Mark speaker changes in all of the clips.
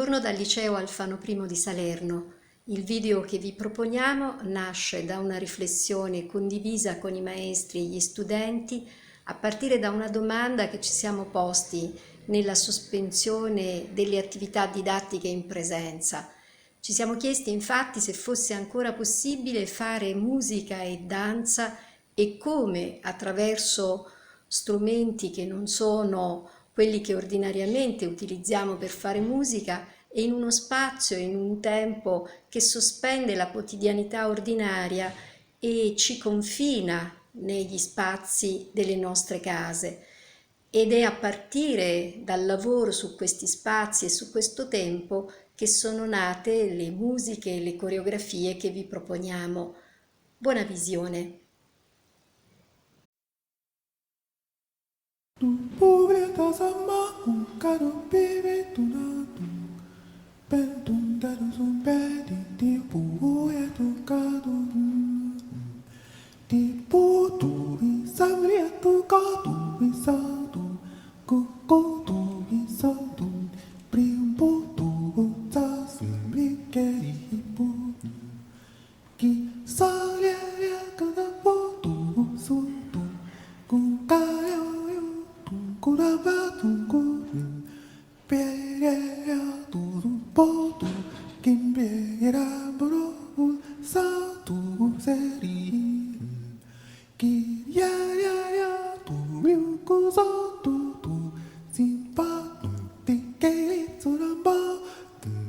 Speaker 1: Buongiorno dal liceo Alfano I di Salerno. Il video che vi proponiamo nasce da una riflessione condivisa con i maestri e gli studenti a partire da una domanda che ci siamo posti nella sospensione delle attività didattiche in presenza. Ci siamo chiesti infatti se fosse ancora possibile fare musica e danza e come attraverso strumenti che non sono quelli che ordinariamente utilizziamo per fare musica e in uno spazio, in un tempo che sospende la quotidianità ordinaria e ci confina negli spazi delle nostre case. Ed è a partire dal lavoro su questi spazi e su questo tempo che sono nate le musiche e le coreografie che vi proponiamo. Buona visione!
Speaker 2: Tu pobreta sama un caro bebe tu na tu ben tu daru sun bedi ti pu e tu cado ti pu tu vi samri tu ca tu vi sa tu co tu vi sa tu prim pu tu sa sun vi che ri pu ki sa lia lia ca da pu tu sun tu cu ca curava tu piera tu po tu kimbiera bro sa tu seri ki ya tu riu ko sa tu sin pa tu ti ke suramba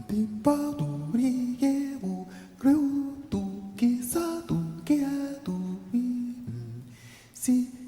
Speaker 2: ti pa tu ri ye u riu tu ki sa tu ki tu si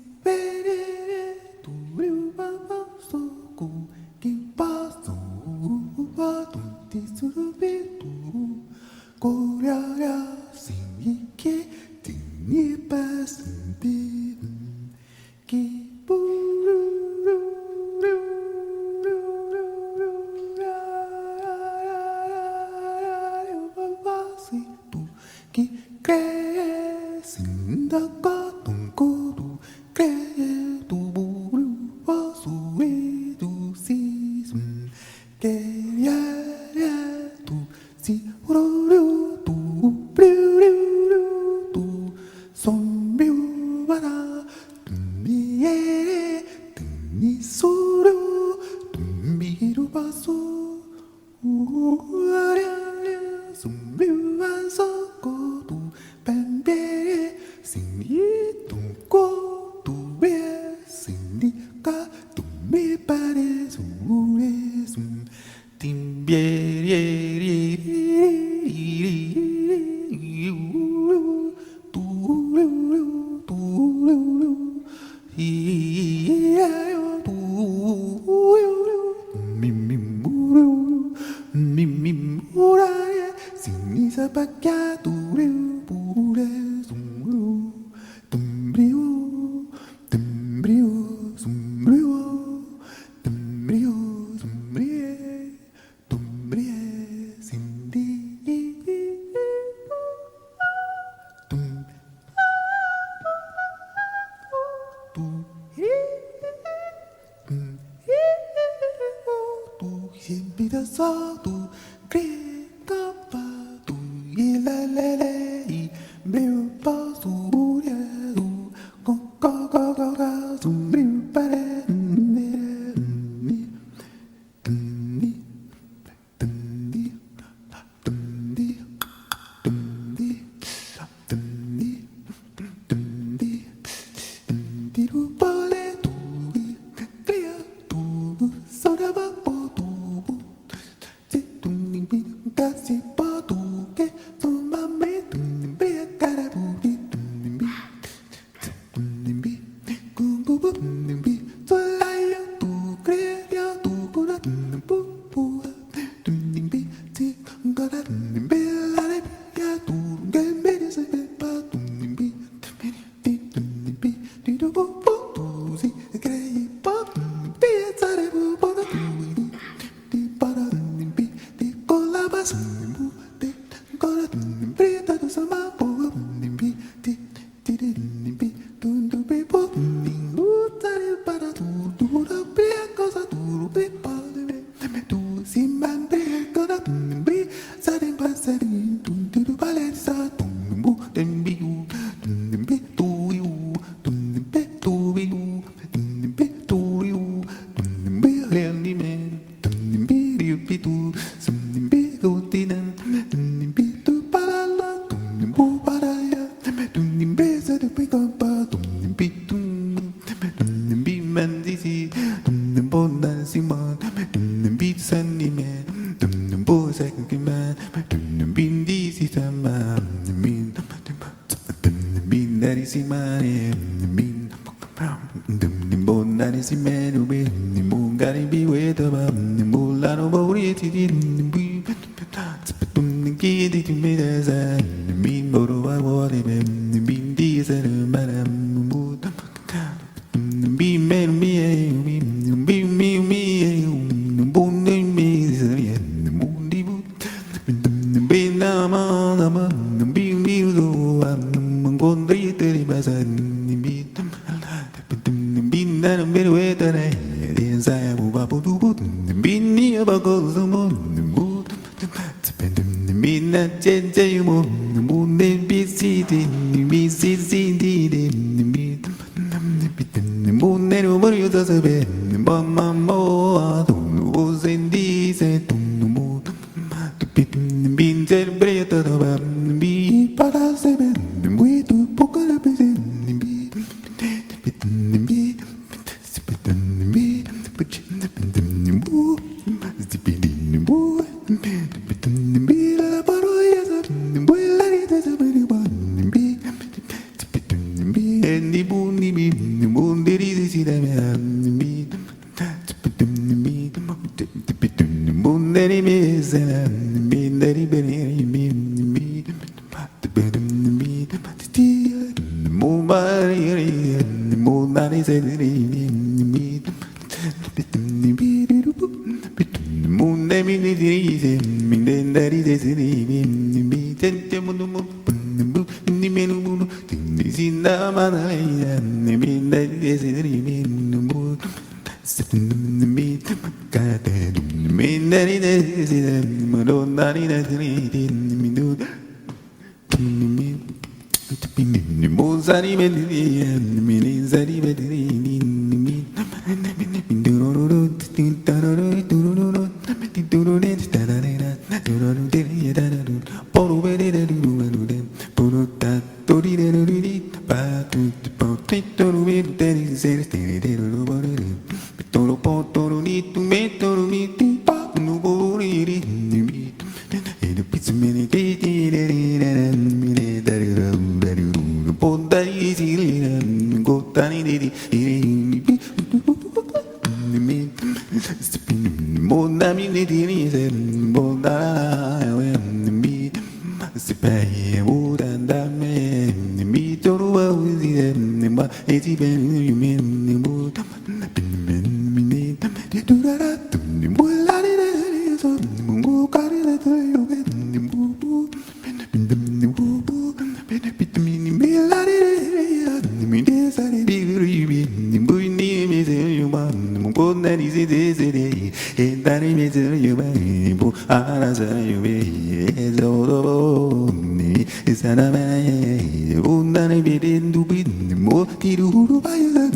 Speaker 2: Sarabaya, Undana Bidin Dubin, Moti Duru Bayan,